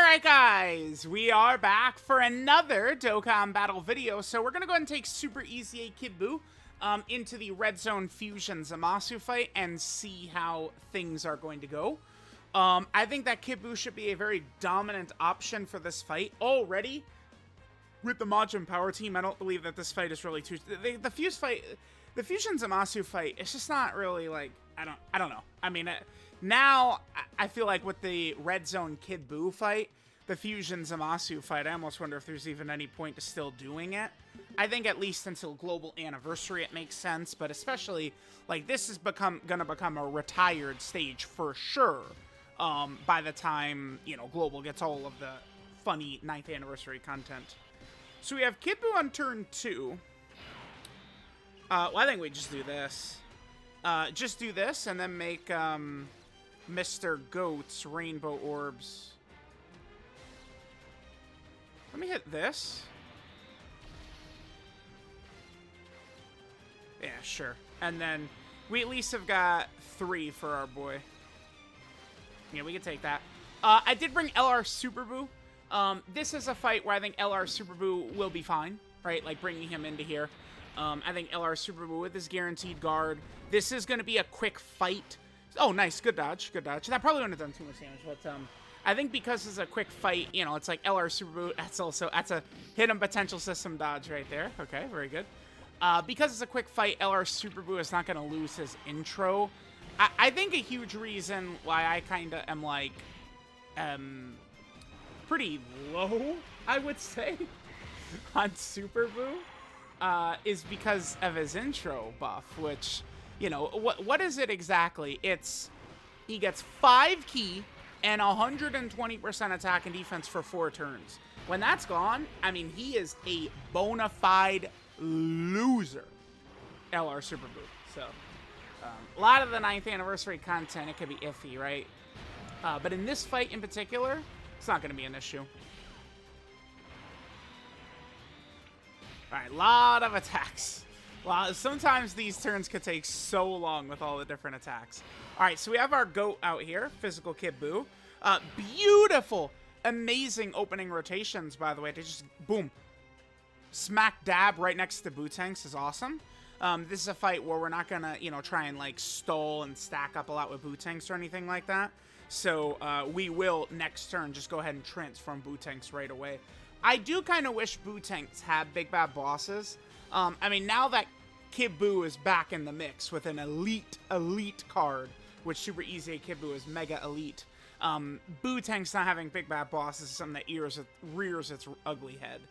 Alright guys, we are back for another Dokkan battle video. So we're going to go ahead and take Super EZA Kid BUU into the Red Zone Fusion ZAMASU fight and see how things are going to go. I think that Kid BUU should be a very dominant option for this fight. Already, with the Majin Power team, I don't believe that this fight is really too... The Fusion ZAMASU fight, it's just not really like... I don't know. I mean... Now, I feel like with the Red Zone Kid BUU fight, the Fusion ZAMASU fight, I almost wonder if there's even any point to still doing it. I think at least until Global Anniversary it makes sense, but especially, like, this is gonna become a retired stage for sure by the time, you know, Global gets all of the funny 9th Anniversary content. So we have Kid BUU on turn 2. Well, I think we just do this. Just do this and then make, Mr. Goat's Rainbow Orbs. Let me hit this. Yeah, sure. And then we at least have got 3 for our boy. Yeah, we can take that. I did bring LR Super BUU. This is a fight where I think LR Super BUU will be fine, right? Like bringing him into here. I think LR Super BUU with his guaranteed guard. This is going to be a quick fight. Oh, nice. Good dodge. Good dodge. That probably wouldn't have done too much damage, but I think because it's a quick fight, you know, it's like LR Super BUU. That's a hidden potential system dodge right there. Okay, very good. Because it's a quick fight, LR Super BUU is not going to lose his intro. I think a huge reason why I kind of am like pretty low, I would say, on Super BUU is because of his intro buff, which... You know, what is it exactly? It's, he gets 5 ki and 120% attack and defense for 4 turns. When that's gone, I mean, he is a bona fide loser, LR Super BUU. So, a lot of the 9th Anniversary content, it could be iffy, right? But in this fight in particular, it's not going to be an issue. All right, a lot of attacks. Well, sometimes these turns could take so long with all the different attacks. All right, so we have our goat out here, Physical Kid BUU. Beautiful, amazing opening rotations, by the way. To just, boom, smack dab right next to Bootanks is awesome. This is a fight where we're not going to, you know, try and, like, stall and stack up a lot with Bootanks or anything like that. So we will, next turn, just go ahead and transform Bootanks right away. I do kind of wish Bootanks had big bad bosses. I mean, now that Kid BUU is back in the mix with an elite card, which Super EZA Kid BUU is mega elite. Bootank's not having big bad bosses is something that rears its ugly head,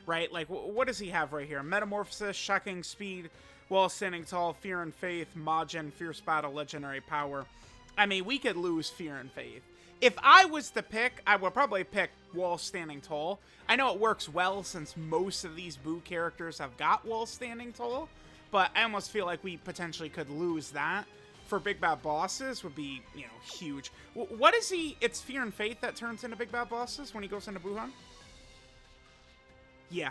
right? Like, what does he have right here? Metamorphosis, Shocking Speed, Wall Standing Tall, Fear and Faith, Majin, Fierce Battle, Legendary Power. I mean, we could lose Fear and Faith. If I was to pick, I would probably pick Wall Standing Tall. I know it works well since most of these BUU characters have got Wall Standing Tall, but I almost feel like we potentially could lose that for Big Bad Bosses would be, you know, huge. What is he? It's Fear and Faith that turns into Big Bad Bosses when he goes into Buhan? Yeah.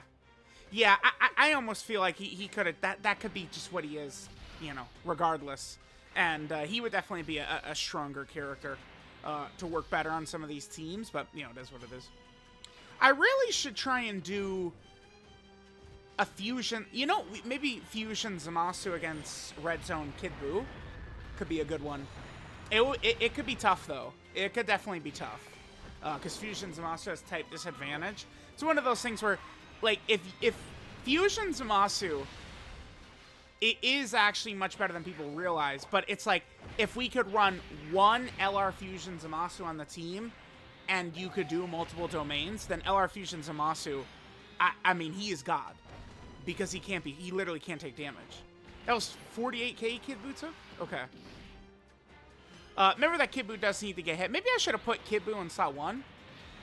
Yeah, I almost feel like he could have, that could be just what he is, you know, regardless. And he would definitely be a stronger character. To work better on some of these teams, but, you know, it is what it is. I really should try and do a fusion. You know, maybe Fusion ZAMASU against Red Zone Kid BUU could be a good one. It could be tough, though. It could definitely be tough. Because Fusion ZAMASU has type disadvantage. It's one of those things where, like, if Fusion ZAMASU... It is actually much better than people realize, but it's like, if we could run one LR Fusion ZAMASU on the team, and you could do multiple domains, then LR Fusion ZAMASU, I mean, he is God. Because he literally can't take damage. That was 48k Kid BUU took? Okay. Remember that Kid BUU does need to get hit. Maybe I should have put Kid BUU in slot 1.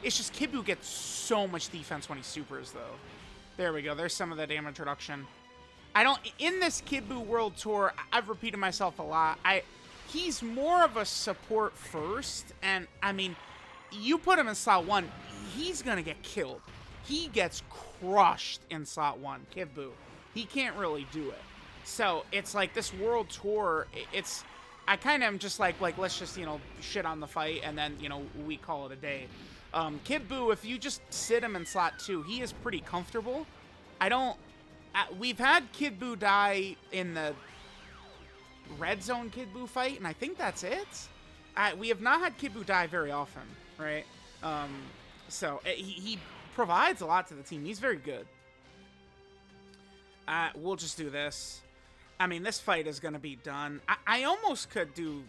It's just Kid BUU gets so much defense when he supers, though. There we go. There's some of the damage reduction. In this Kid BUU World Tour, I've repeated myself a lot. He's more of a support first, and, I mean, you put him in slot 1, he's gonna get killed. He gets crushed in slot 1, Kid BUU. He can't really do it. So, it's like this World Tour, it's I kind of am just like, let's just, you know, shit on the fight, and then, you know, we call it a day. Kid Buu, if you just sit him in slot 2, he is pretty comfortable. I don't... we've had Kid Buu die in the red zone Kid Buu fight, and I think that's it. We have not had Kid Buu die very often, right? So he provides a lot to the team. He's very good. We'll just do this. I mean, this fight is going to be done. I almost could do...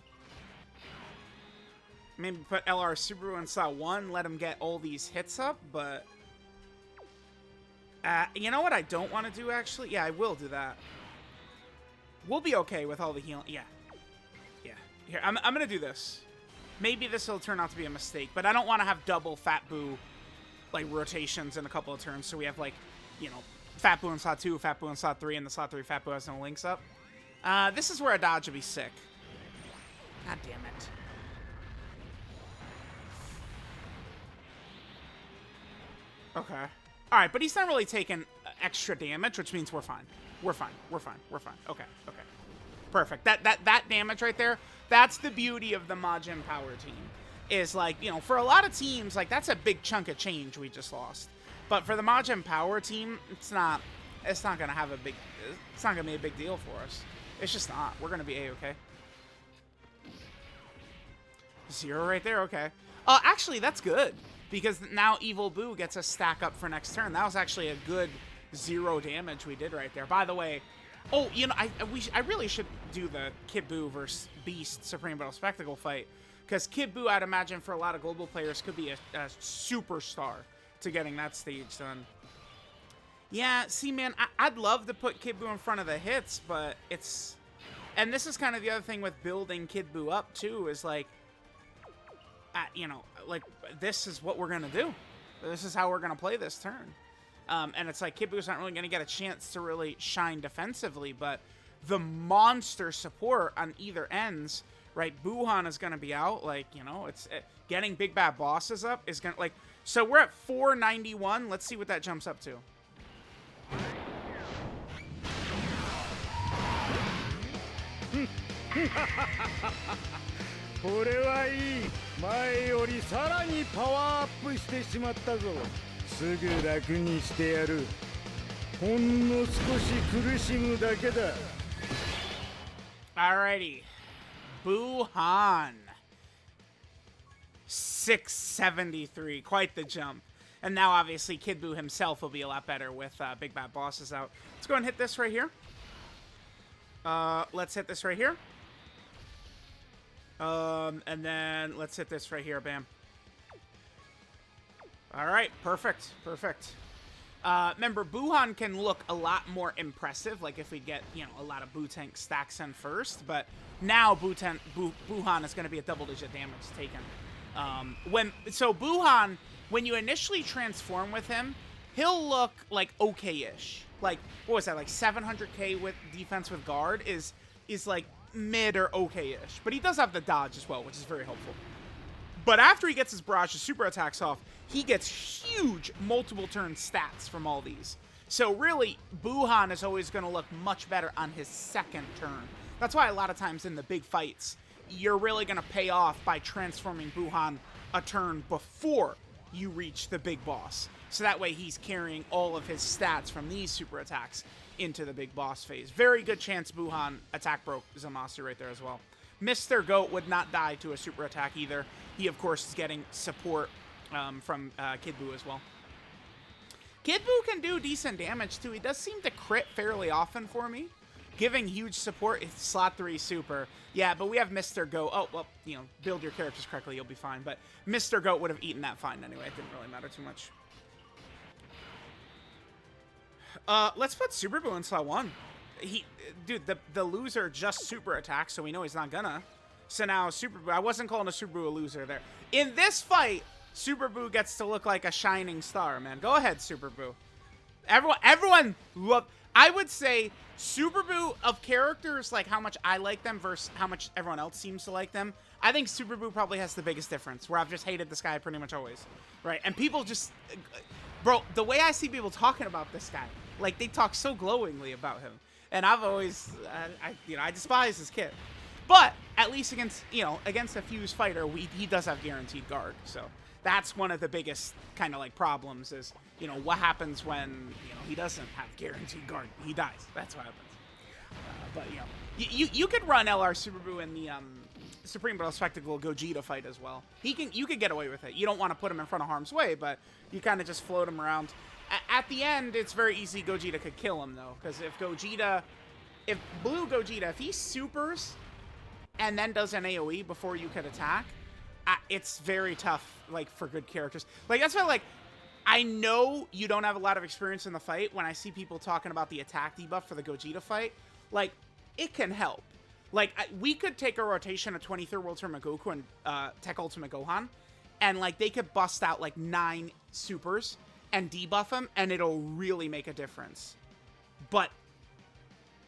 maybe put LR Subaru in slot 1, let him get all these hits up, but... you know what I don't want to do, actually? Yeah, I will do that. We'll be okay with all the healing. Yeah. Yeah. Here, I'm going to do this. Maybe this will turn out to be a mistake, but I don't want to have double Fat Buu, like, rotations in a couple of turns, so we have, like, you know... Fat Buu in slot 2, Fat Buu in slot 3, and the slot 3 Fat Buu has no links up. This is where a dodge would be sick. God damn it. Okay. Alright, but he's not really taking extra damage, which means we're fine. We're fine. We're fine. We're fine. Okay. Okay. Perfect. That damage right there, that's the beauty of the Majin Power team. Is, like, you know, for a lot of teams, like, that's a big chunk of change we just lost. But for the Majin Power team, it's not gonna have a big, it's not gonna be a big deal for us. It's just not. We're gonna be A-okay. 0 right there, okay. Actually, that's good. Because now Evil Buu gets a stack up for next turn. That was actually a good 0 damage we did right there. By the way, oh, you know, I really should do the Kid Buu versus Beast Supreme Battle Spectacle fight. Because Kid Buu, I'd imagine, for a lot of global players, could be a superstar to getting that stage done. Yeah, see, man, I'd love to put Kid Buu in front of the hits, but it's... And this is kind of the other thing with building Kid Buu up, too, is, like, you know, like, this is what we're going to do. This is how we're going to play this turn. And it's like, Kid Buu's not really going to get a chance to really shine defensively, but the monster support on either ends, right? Buuhan is going to be out, like, you know, it's... getting big bad bosses up is going to, like... So we're at 491. Let's see what that jumps up to. Alrighty. Buuhan. 673. Quite the jump. And now, obviously, Kid Buu himself will be a lot better with big bad bosses out. Let's go and hit this right here. Let's hit this right here. And then let's hit this right here. Bam. All right. Perfect. Perfect. Remember, Buuhan can look a lot more impressive, like if we get, you know, a lot of Buu tank stacks in first. But now Buuhan is going to be a double-digit damage taken. So Buuhan, when you initially transform with him, he'll look like okay-ish. Like, what was that, like 700k with defense with guard is like mid or okay-ish. But he does have the dodge as well, which is very helpful. But after he gets his barrage of super attacks off, he gets huge multiple turn stats from all these. So really, Buuhan is always going to look much better on his second turn. That's why a lot of times in the big fights, you're really going to pay off by transforming Buuhan a turn before you reach the big boss. So that way he's carrying all of his stats from these super attacks into the big boss phase. Very good chance Buuhan attack broke ZAMASU right there as well. Mr. Goat would not die to a super attack either. He, of course, is getting support from Kid Buu as well. Kid Buu can do decent damage, too. He does seem to crit fairly often for me. Giving huge support is slot 3 super. Yeah, but we have Mr. Goat. Oh, well, you know, build your characters correctly, you'll be fine. But Mr. Goat would have eaten that fine anyway. It didn't really matter too much. Let's put Super Buu in slot 1. Dude, the loser just super attacks, so we know he's not gonna. So now Super Buu, I wasn't calling a Super Buu a loser there. In this fight, Super Buu gets to look like a shining star, man. Go ahead, Super Buu. Everyone love. I would say Super Buu, of characters, like how much I like them versus how much everyone else seems to like them, I think Super Buu probably has the biggest difference, where I've just hated this guy pretty much always. Right? And people just... Bro, the way I see people talking about this guy, like, they talk so glowingly about him. And I've always... I despise this kid. But at least against, you know, against a fused fighter, he does have guaranteed guard. So that's one of the biggest kind of like problems is, you know, what happens when, you know, he doesn't have guaranteed guard. He dies. That's what happens. But, you know, you could run LR Super Buu in the Supreme Battle Spectacle Gogeta fight as well. You could get away with it. You don't want to put him in front of harm's way, but you kind of just float him around. At the end, it's very easy Gogeta could kill him, though, because if Blue Gogeta, if he supers and then does an AoE before you could attack, it's very tough, like, for good characters. Like, that's why, like, I know you don't have a lot of experience in the fight when I see people talking about the attack debuff for the Gogeta fight. Like, it can help. Like, we could take a rotation of 23rd World Tournament Goku and Tech Ultimate Gohan, and, like, they could bust out, like, 9 supers and debuff him, and it'll really make a difference. But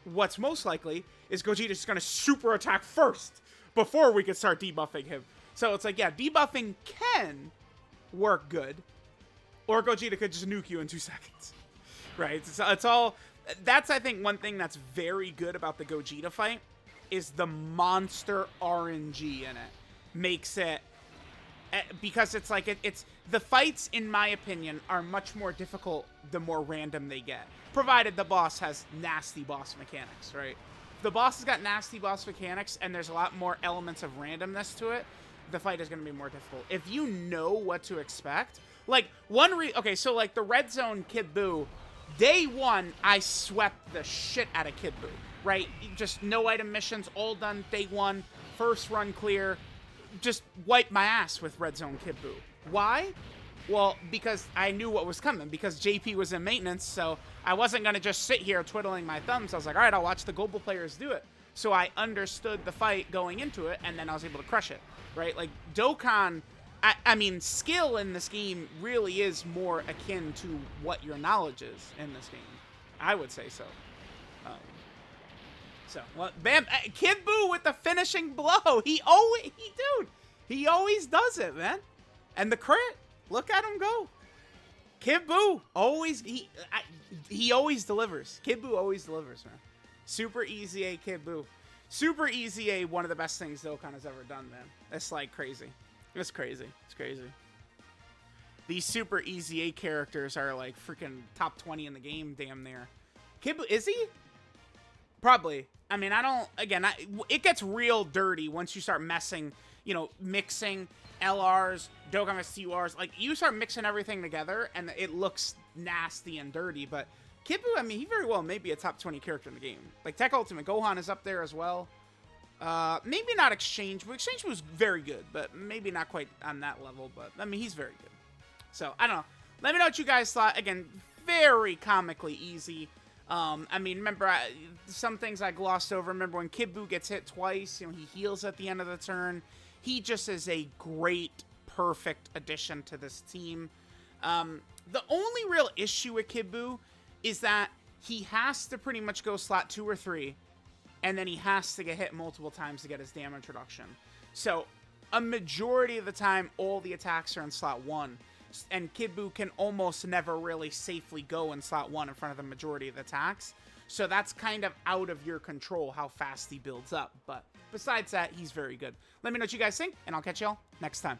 what's most likely is Gogeta's just going to super attack first before we could start debuffing him. So it's like, yeah, debuffing can work good, or Gogeta could just nuke you in 2 seconds, right? It's all... That's, I think, one thing that's very good about the Gogeta fight is the monster RNG in it. Makes it... Because it's like, it's... The fights, in my opinion, are much more difficult the more random they get. Provided the boss has nasty boss mechanics, right? If the boss has got nasty boss mechanics and there's a lot more elements of randomness to it, the fight is going to be more difficult. If you know what to expect... Like, okay, so, like, the Red Zone Kid Buu... Day 1, I swept the shit out of Kid Buu, right? Just no item missions, all done day 1, first run clear. Just wiped my ass with Red Zone Kid Buu. Why? Well, because I knew what was coming, because JP was in maintenance, so I wasn't going to just sit here twiddling my thumbs. I was like, all right, I'll watch the global players do it. So I understood the fight going into it, and then I was able to crush it, right? Like, Dokkan... I mean, skill in this game really is more akin to what your knowledge is in this game. I would say so. Well, bam, Kid Buu with the finishing blow. He always does it, man. And the crit, look at him go. Kid Buu always, he always delivers. Kid Buu always delivers, man. Super easy A Kid Buu. Super easy A, one of the best things Dokkan has ever done, man. It's like crazy. It's crazy. It's crazy. These super easy A characters are like freaking top 20 in the game, damn near. Kid Buu, is he? Probably. I mean, I don't, again, it gets real dirty once you start messing, you know, mixing LRs, Dokkan STURs. Like, you start mixing everything together and it looks nasty and dirty, but Kid Buu, I mean, he very well may be a top 20 character in the game. Like, Tech Ultimate Gohan is up there as well. Maybe not Exchange. Exchange was very good, but maybe not quite on that level. But, I mean, he's very good. So, I don't know. Let me know what you guys thought. Again, very comically easy. I mean, remember, some things I glossed over. Remember when Kid Buu gets hit twice, you know, he heals at the end of the turn. He just is a great, perfect addition to this team. The only real issue with Kid Buu is that he has to pretty much go slot 2 or 3. And then he has to get hit multiple times to get his damage reduction. So, a majority of the time, all the attacks are in slot 1. And Kid Buu can almost never really safely go in slot 1 in front of the majority of the attacks. So that's kind of out of your control how fast he builds up. But besides that, he's very good. Let me know what you guys think, and I'll catch y'all next time.